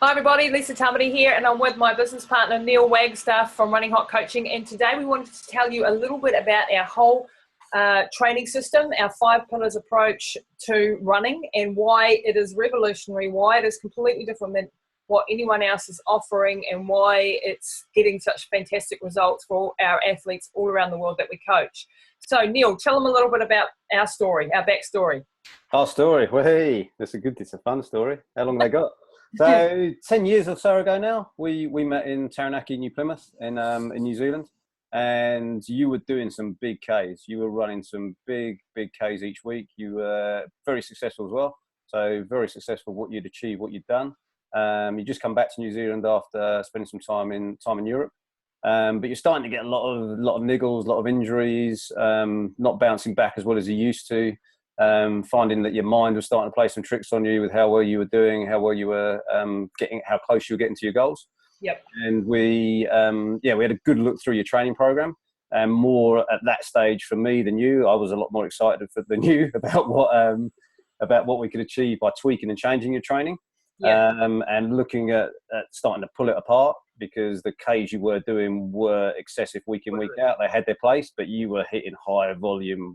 Hi everybody, Lisa Tamati here, and I'm with my business partner Neil Wagstaff from Running Hot Coaching. And today we wanted to tell you a little bit about our whole training system, our 5 pillars approach to running, and why it is revolutionary, why it is completely different than what anyone else is offering, and why it's getting such fantastic results for our athletes all around the world that we coach. So Neil, tell them a little bit about our story, our backstory. Our story, well, hey, it's a fun story. How long they got? So 10 years or so ago now, we met in Taranaki, New Plymouth in New Zealand, and you were doing some big Ks. You were running some big Ks each week. You were very successful as well. So very successful what you'd achieved, what you'd done. You just come back to New Zealand after spending some time in Europe. But you're starting to get a lot of niggles, a lot of injuries, not bouncing back as well as you used to. Finding that your mind was starting to play some tricks on you with how well you were doing, how well you were how close you were getting to your goals. Yep. And we had a good look through your training program, and more at that stage for me than you. I was a lot more excited than you about what we could achieve by tweaking and changing your training. Yep. And looking at starting to pull it apart, because the Ks you were doing were excessive week in, week out. They had their place, but you were hitting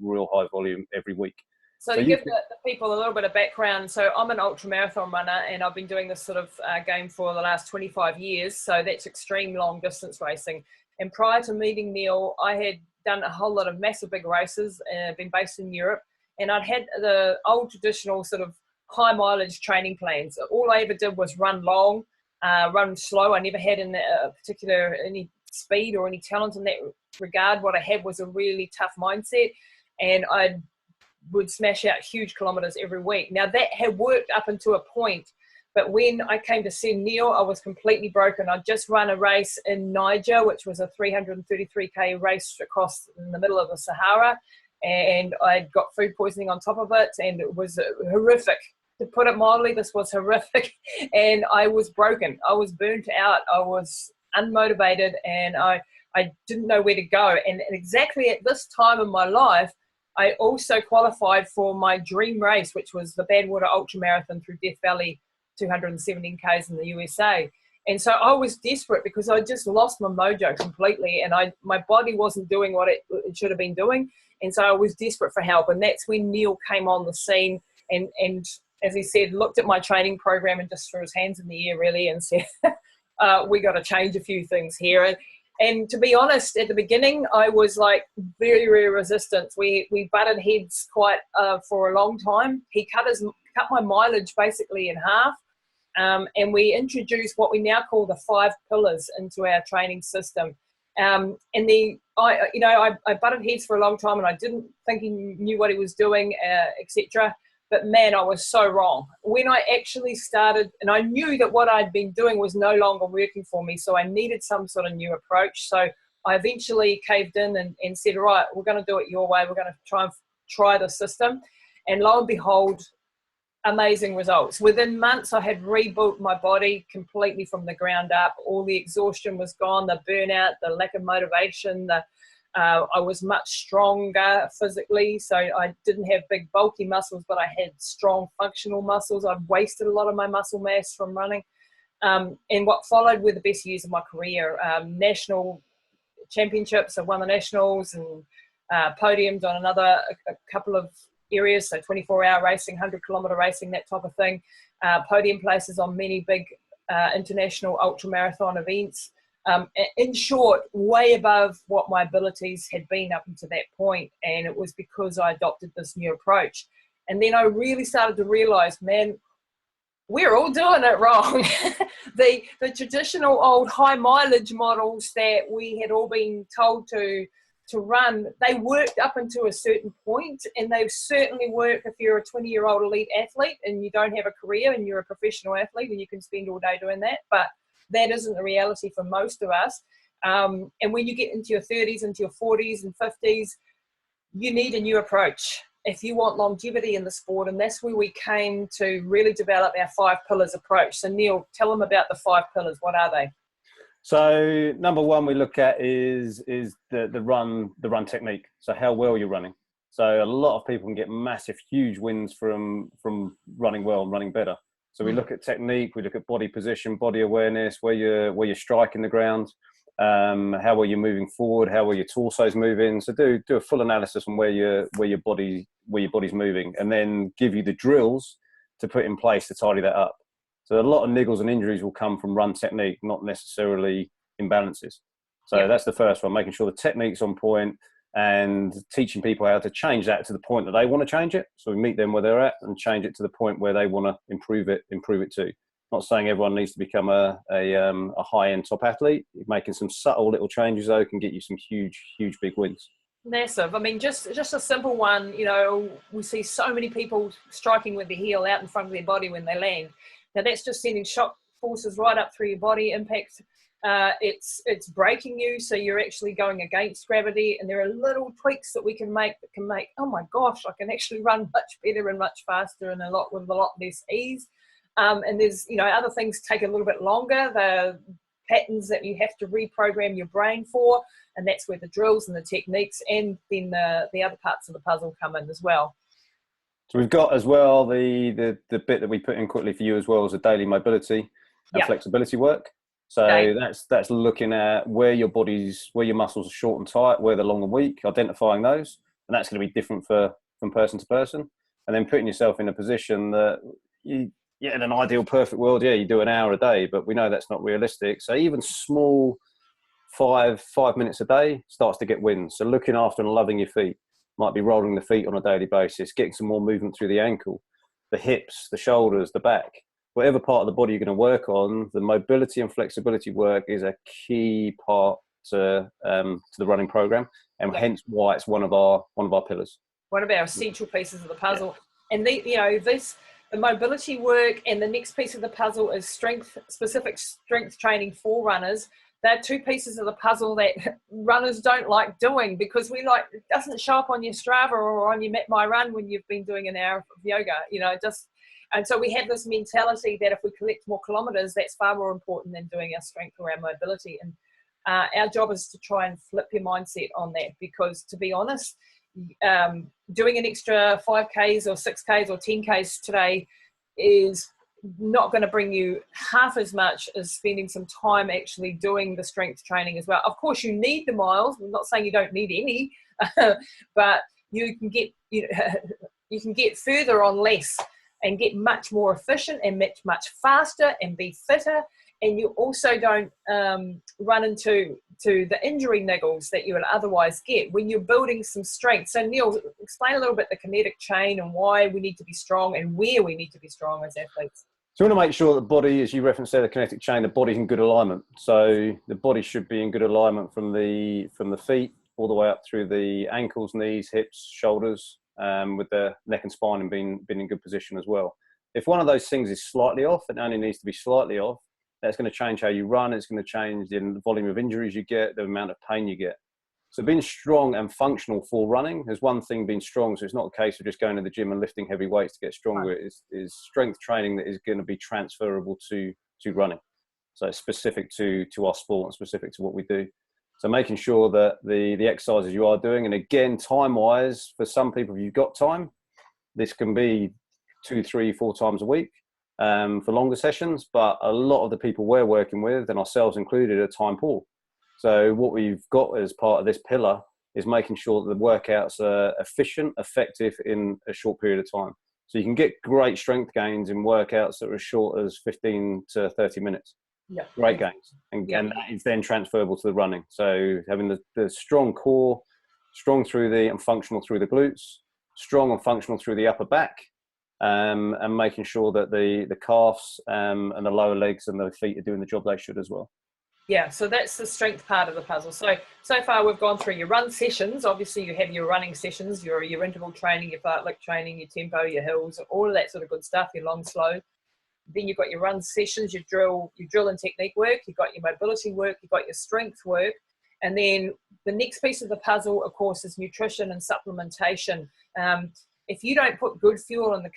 real high volume every week. So to give the people a little bit of background, so I'm an ultra marathon runner, and I've been doing this sort of game for the last 25 years. So that's extreme long distance racing. And prior to meeting Neil, I had done a whole lot of massive big races, been based in Europe, and I'd had the old traditional sort of high mileage training plans. All I ever did was run long, run slow. I never had any speed or any talent in that regard. What I had was a really tough mindset, and I would smash out huge kilometers every week. Now that had worked up until a point, but when I came to see Neil, I was completely broken. I'd just run a race in Niger, which was a 333k race across in the middle of the Sahara, and I'd got food poisoning on top of it, and it was horrific. To put it mildly, this was horrific, and I was broken. I was burnt out. I was unmotivated, and I didn't know where to go. And exactly at this time in my life, I also qualified for my dream race, which was the Badwater Ultra Marathon through Death Valley, 217 Ks in the USA. And so I was desperate because I just lost my mojo completely, and my body wasn't doing what it should have been doing. And so I was desperate for help. And that's when Neil came on the scene and as he said, looked at my training program and just threw his hands in the air really and said, we got to change a few things here. And to be honest, at the beginning, I was like very, very resistant. We butted heads quite for a long time. He cut my mileage basically in half. And we introduced what we now call the 5 pillars into our training system. I butted heads for a long time, and I didn't think he knew what he was doing, etc. But man, I was so wrong. When I actually started, and I knew that what I'd been doing was no longer working for me, so I needed some sort of new approach. So I eventually caved in and said, right, we're going to do it your way. We're going to try the system. And lo and behold, amazing results. Within months, I had rebuilt my body completely from the ground up. All the exhaustion was gone, the burnout, the lack of motivation, I was much stronger physically, so I didn't have big bulky muscles, but I had strong functional muscles. I'd wasted a lot of my muscle mass from running. And what followed were the best years of my career. National championships, I won the nationals and podiumed on a couple of areas, so 24-hour racing, 100-kilometre racing, that type of thing. Podium places on many big international ultramarathon events. In short, way above what my abilities had been up until that point, and it was because I adopted this new approach. And then I really started to realize, man, we're all doing it wrong. The traditional old high mileage models that we had all been told to run, they worked up until a certain point, and they certainly work if you're a 20-year-old elite athlete and you don't have a career and you're a professional athlete and you can spend all day doing that. But that isn't the reality for most of us. And when you get into your 30s, into your 40s and 50s, you need a new approach if you want longevity in the sport. And that's where we came to really develop our 5 pillars approach. So Neil, tell them about the 5 pillars. What are they? So number 1 we look at is the run technique. So how well you're running. So a lot of people can get massive, huge wins from running well and running better. So we look at technique, we look at body position, body awareness, where you're striking the ground, how well you're moving forward, how well your torso's moving. So do a full analysis on where your body's moving, and then give you the drills to put in place to tidy that up. So a lot of niggles and injuries will come from run technique, not necessarily imbalances. So that's the first one, making sure the technique's on point and teaching people how to change that to the point that they want to change it. So we meet them where they're at and change it to the point where they want to improve it too. Not saying everyone needs to become a high-end top athlete. Making some subtle little changes, though, can get you some huge big wins. Massive. I mean, just a simple one, you know, we see so many people striking with the heel out in front of their body when they land. Now that's just sending shock forces right up through your body, impact. It's breaking you, so you're actually going against gravity, and there are little tweaks that we can make that can make, oh my gosh, I can actually run much better and much faster and with a lot less ease. And there's, you know, other things take a little bit longer, the patterns that you have to reprogram your brain for, and that's where the drills and the techniques and then the other parts of the puzzle come in as well. So we've got as well the bit that we put in quickly for you as well as the daily mobility and flexibility work. So that's looking at where your muscles are short and tight, where they're long and weak, identifying those, and that's going to be different from person to person, and then putting yourself in a position that in an ideal perfect world, you do an hour a day, but we know that's not realistic. So even small 5 minutes a day starts to get wins. So looking after and loving your feet. Might be rolling the feet on a daily basis, getting some more movement through the ankle, the hips, the shoulders, the back. Whatever part of the body you're going to work on, the mobility and flexibility work is a key part to the running program, and hence why it's one of our pillars. One of our essential pieces of the puzzle. And the mobility work, and the next piece of the puzzle is specific strength training for runners. They're two pieces of the puzzle that runners don't like doing, because it doesn't show up on your Strava or on your Met My Run when you've been doing an hour of yoga, and so we have this mentality that if we collect more kilometers, that's far more important than doing our strength or our mobility. And our job is to try and flip your mindset on that, because to be honest, doing an extra 5Ks or 6Ks or 10Ks today is not going to bring you half as much as spending some time actually doing the strength training as well. Of course, you need the miles. I'm not saying you don't need any, but you can get further on less and get much more efficient and much faster and be fitter. And you also don't run into the injury niggles that you would otherwise get when you're building some strength. So Neil, explain a little bit the kinetic chain and why we need to be strong and where we need to be strong as athletes. So we want to make sure that the body, as you referenced there, the kinetic chain, the body's in good alignment. So the body should be in good alignment from the feet all the way up through the ankles, knees, hips, shoulders, with the neck and spine and being in good position as well. If one of those things is slightly off, it only needs to be slightly off, that's going to change how you run. It's going to change the volume of injuries you get, the amount of pain you get. So being strong and functional for running is one thing, being strong. So it's not a case of just going to the gym and lifting heavy weights to get stronger. It is strength training that is going to be transferable to running. So it's specific to our sport and specific to what we do. So making sure that the exercises you are doing, and again, time-wise, for some people, if you've got time, this can be 2, 3, 4 times a week for longer sessions. But a lot of the people we're working with, and ourselves included, are time poor. So what we've got as part of this pillar is making sure that the workouts are efficient, effective in a short period of time. So you can get great strength gains in workouts that are as short as 15 to 30 minutes. Yeah. Great gains. And that is then transferable to the running. So having the strong core, strong and functional through the glutes, strong and functional through the upper back, and making sure that the calves and the lower legs and the feet are doing the job they should as well. Yeah, so that's the strength part of the puzzle. So far we've gone through your run sessions. Obviously you have your running sessions, your interval training, your fartlek training, your tempo, your hills, all of that sort of good stuff, your long, slow. Then you've got your run sessions, your drill and technique work, you've got your mobility work, you've got your strength work. And then the next piece of the puzzle, of course, is nutrition and supplementation. If you don't put good fuel in the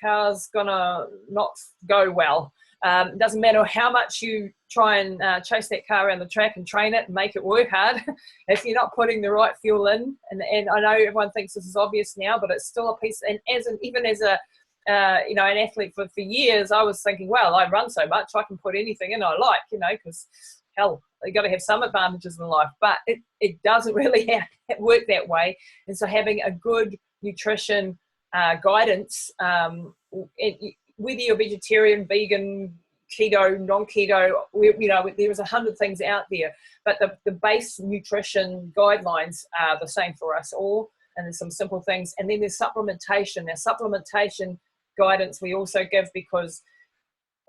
car's gonna not go well. It doesn't matter how much you try and chase that car around the track and train it and make it work hard. If you're not putting the right fuel in, and I know everyone thinks this is obvious now, but it's still a piece. And even as a an athlete for years, I was thinking, well, I run so much, I can put anything in I like, because hell, you got to have some advantages in life, but it doesn't really work that way. And so having a good nutrition guidance, whether you're vegetarian, vegan, keto, non-keto, there's 100 things out there, but the base nutrition guidelines are the same for us all. And there's some simple things. And then there's supplementation. Now, supplementation guidance we also give because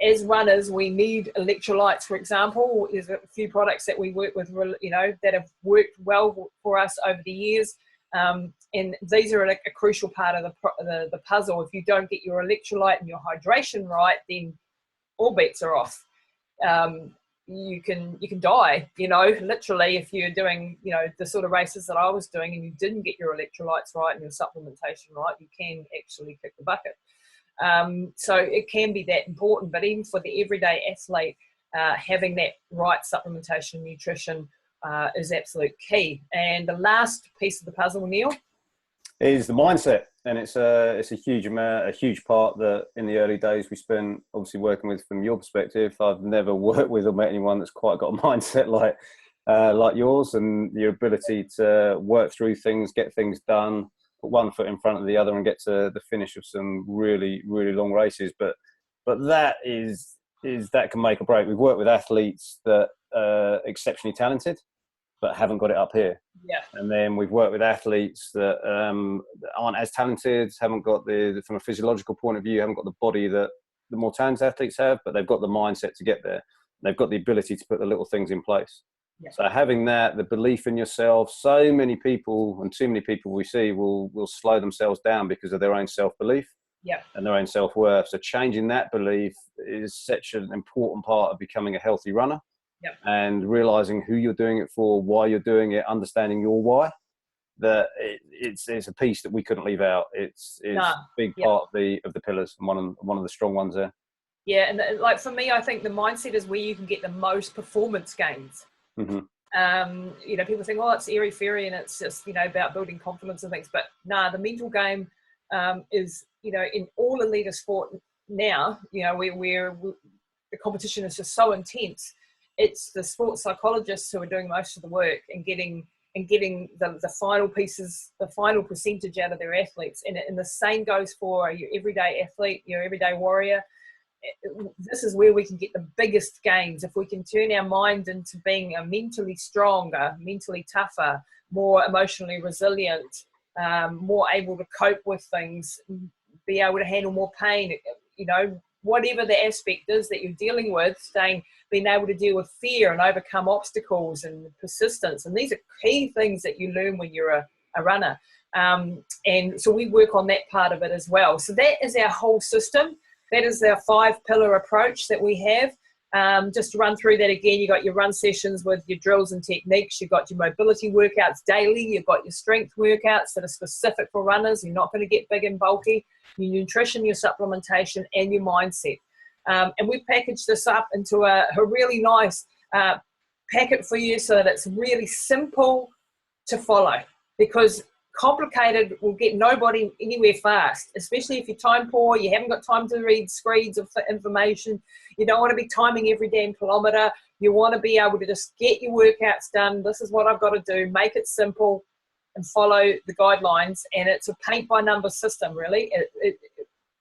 as runners, we need electrolytes, for example. There's a few products that we work with, that have worked well for us over the years. And these are a crucial part of the puzzle. If you don't get your electrolyte and your hydration right, then all bets are off. You can die, literally, if you're doing, the sort of races that I was doing and you didn't get your electrolytes right and your supplementation right, you can actually kick the bucket. So it can be that important, but even for the everyday athlete, having that right supplementation, nutrition is absolute key. And the last piece of the puzzle, Neil, is the mindset. And it's a huge part that in the early days we spent obviously working with. From your perspective, I've never worked with or met anyone that's quite got a mindset like yours, and your ability to work through things, get things done, put one foot in front of the other and get to the finish of some really, really long races. But that that can make or break. We've worked with athletes that are exceptionally talented, but haven't got it up here. Yeah. And then we've worked with athletes that aren't as talented, haven't got from a physiological point of view, haven't got the body that the more talented athletes have, but they've got the mindset to get there. They've got the ability to put the little things in place. Yeah. So having that, the belief in yourself, so many people and too many people we see will slow themselves down because of their own self-belief. Yeah. And their own self-worth. So changing that belief is such an important part of becoming a healthy runner. Yep. And realizing who you're doing it for, why you're doing it, understanding your why. That it's a piece that we couldn't leave out. It's a big part of the pillars, and one of the strong ones there. Yeah, and like for me, I think the mindset is where you can get the most performance gains. Mm-hmm. People think, oh, it's airy fairy and it's just about building confidence and things, but the mental game is in all elite sport now. Where the competition is just so intense. It's the sports psychologists who are doing most of the work and getting the final pieces, the final percentage out of their athletes. And the same goes for your everyday athlete, your everyday warrior. This is where we can get the biggest gains. If we can turn our mind into being a mentally stronger, mentally tougher, more emotionally resilient, more able to cope with things, be able to handle more pain, whatever the aspect is that you're dealing with, being able to deal with fear and overcome obstacles and persistence. And these are key things that you learn when you're a runner. And so we work on that part of it as well. So that is our whole system. That is our 5-pillar approach that we have. Just to run through that again, you got your run sessions with your drills and techniques. You've got your mobility workouts daily. You've got your strength workouts that are specific for runners. You're not going to get big and bulky. Your nutrition, your supplementation, and your mindset. And we've packaged this up into a really nice packet for you so that it's really simple to follow, because complicated will get nobody anywhere fast, especially if you're time poor, you haven't got time to read screeds of information, you don't want to be timing every damn kilometre, you want to be able to just get your workouts done. This is what I've got to do, make it simple and follow the guidelines. And it's a paint by number system, really.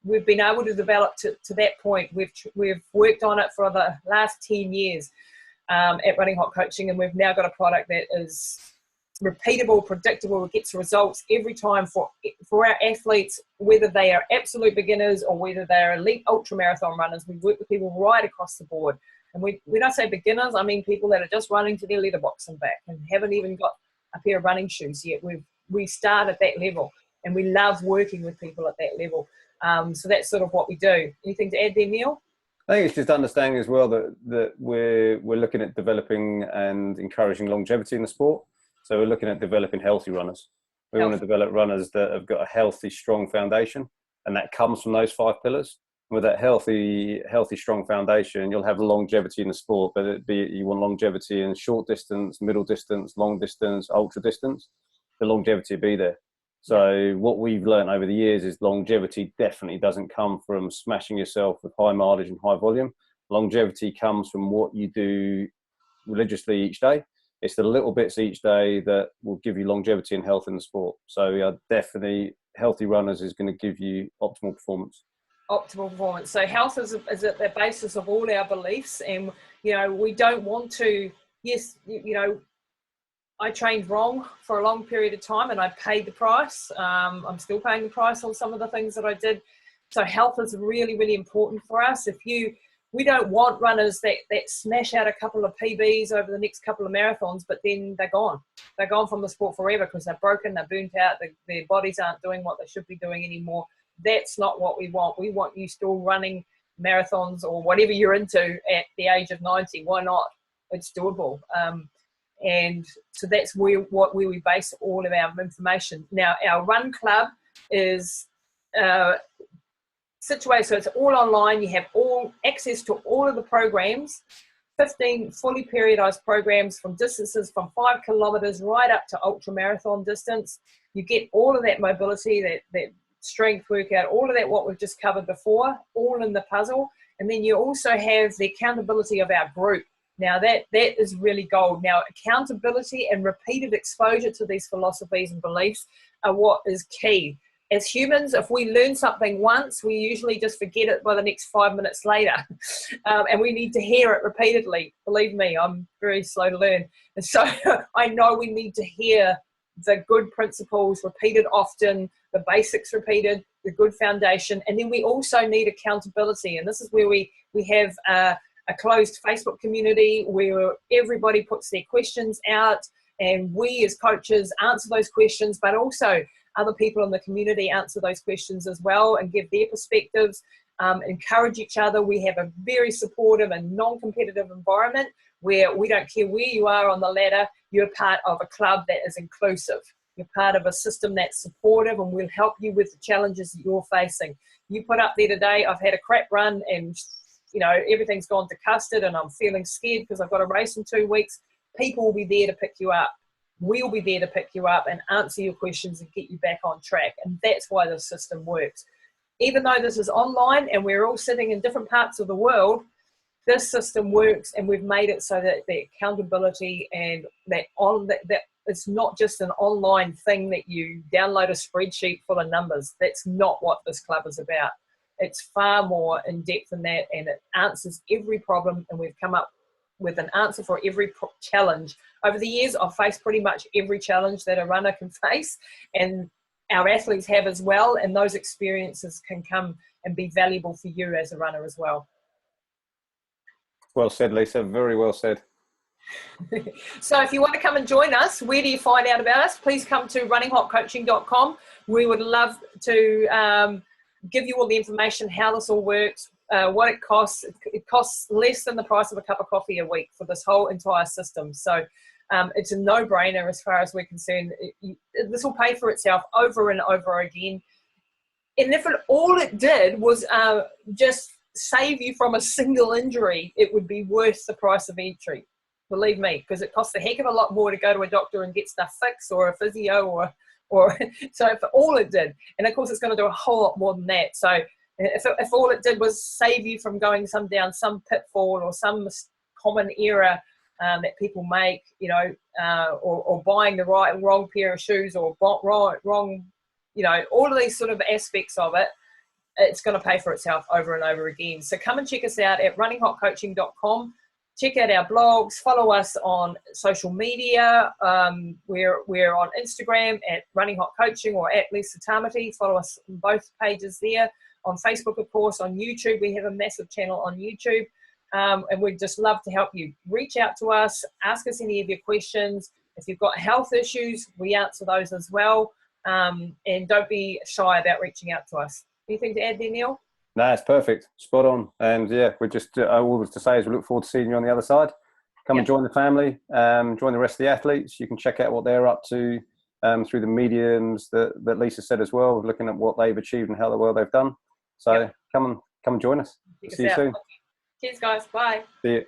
We've been able to develop to that point. We've worked on it for the last 10 years at Running Hot Coaching, and we've now got a product that is repeatable, predictable, it gets results every time for our athletes, whether they are absolute beginners or whether they're elite ultramarathon runners. We work with people right across the board. And when I say beginners, I mean people that are just running to their letterbox and back and haven't even got a pair of running shoes yet. We start at that level, and we love working with people at that level. So that's sort of what we do. Anything to add there, Neil? I think it's just understanding as well that we're looking at developing and encouraging longevity in the sport. So we're looking at developing healthy runners. We want to develop runners that have got a healthy, strong foundation, and that comes from those 5 pillars. And with that healthy, strong foundation, you'll have longevity in the sport, but you want longevity in short distance, middle distance, long distance, ultra distance. The longevity will be there. So what we've learned over the years is longevity definitely doesn't come from smashing yourself with high mileage and high volume. Longevity comes from what you do religiously each day. It's the little bits each day that will give you longevity and health in the sport. So definitely healthy runners is going to give you optimal performance. Optimal performance. So health is at the basis of all our beliefs, and we don't want to. Yes, I trained wrong for a long period of time, and I paid the price. I'm still paying the price on some of the things that I did. So health is really, really important for us. We don't want runners that smash out a couple of PBs over the next couple of marathons, but then they're gone. They're gone from the sport forever because they're broken, they're burnt out, their bodies aren't doing what they should be doing anymore. That's not what we want. We want you still running marathons or whatever you're into at the age of 90. Why not? It's doable. And so that's where we base all of our information. Now, our run club is situated, so it's all online. You have all access to all of the programs, 15 fully periodized programs from distances from 5 kilometers right up to ultra marathon distance. You get all of that mobility, that strength workout, all of that what we've just covered before, all in the puzzle. And then you also have the accountability of our group. Now that is really gold. Now accountability and repeated exposure to these philosophies and beliefs are what is key. As humans, if we learn something once, we usually just forget it by the next 5 minutes later. And we need to hear it repeatedly. Believe me, I'm very slow to learn. And so I know we need to hear the good principles repeated often, the basics repeated, the good foundation. And then we also need accountability. And this is where we have a closed Facebook community where everybody puts their questions out, and we as coaches answer those questions, but also other people in the community answer those questions as well and give their perspectives, encourage each other. We have a very supportive and non-competitive environment where we don't care where you are on the ladder, you're part of a club that is inclusive. You're part of a system that's supportive and will help you with the challenges that you're facing. You put up there today, I've had a crap run and everything's gone to custard and I'm feeling scared because I've got a race in 2 weeks. People will be there to pick you up. We'll be there to pick you up and answer your questions and get you back on track. And that's why the system works. Even though this is online and we're all sitting in different parts of the world, this system works, and we've made it so that the accountability and that it's not just an online thing that you download a spreadsheet full of numbers. That's not what this club is about. It's far more in depth than that, and it answers every problem, and we've come up with an answer for every challenge. Over the years, I've faced pretty much every challenge that a runner can face, and our athletes have as well, and those experiences can come and be valuable for you as a runner as well. Well said, Lisa. Very well said. So if you want to come and join us, where do you find out about us? Please come to runninghotcoaching.com. We would love to give you all the information, how this all works, what it costs. It costs less than the price of a cup of coffee a week for this whole entire system. So it's a no-brainer as far as we're concerned. This will pay for itself over and over again. And if all it did was just save you from a single injury, it would be worth the price of entry. Believe me, because it costs a heck of a lot more to go to a doctor and get stuff fixed, or a physio, or so if all it did, and of course it's going to do a whole lot more than that. So if all it did was save you from going down some pitfall or some common error that people make, or buying the wrong pair of shoes, or wrong, all of these sort of aspects of it, it's going to pay for itself over and over again. So come and check us out at runninghotcoaching.com. Check out our blogs, follow us on social media. We're on Instagram at Running Hot Coaching or at Lisa Tamati. Follow us on both pages there. On Facebook, of course, on YouTube. We have a massive channel on YouTube. And we'd just love to help you. Reach out to us, ask us any of your questions. If you've got health issues, we answer those as well. And don't be shy about reaching out to us. Anything to add there, Neil? No, it's perfect. Spot on. And yeah, we just, all to say is we look forward to seeing you on the other side. Come and join the family, join the rest of the athletes. You can check out what they're up to through the mediums that Lisa said as well, looking at what they've achieved and how well they've done. So come and join us. See you soon. Cheers, guys. Bye. See you.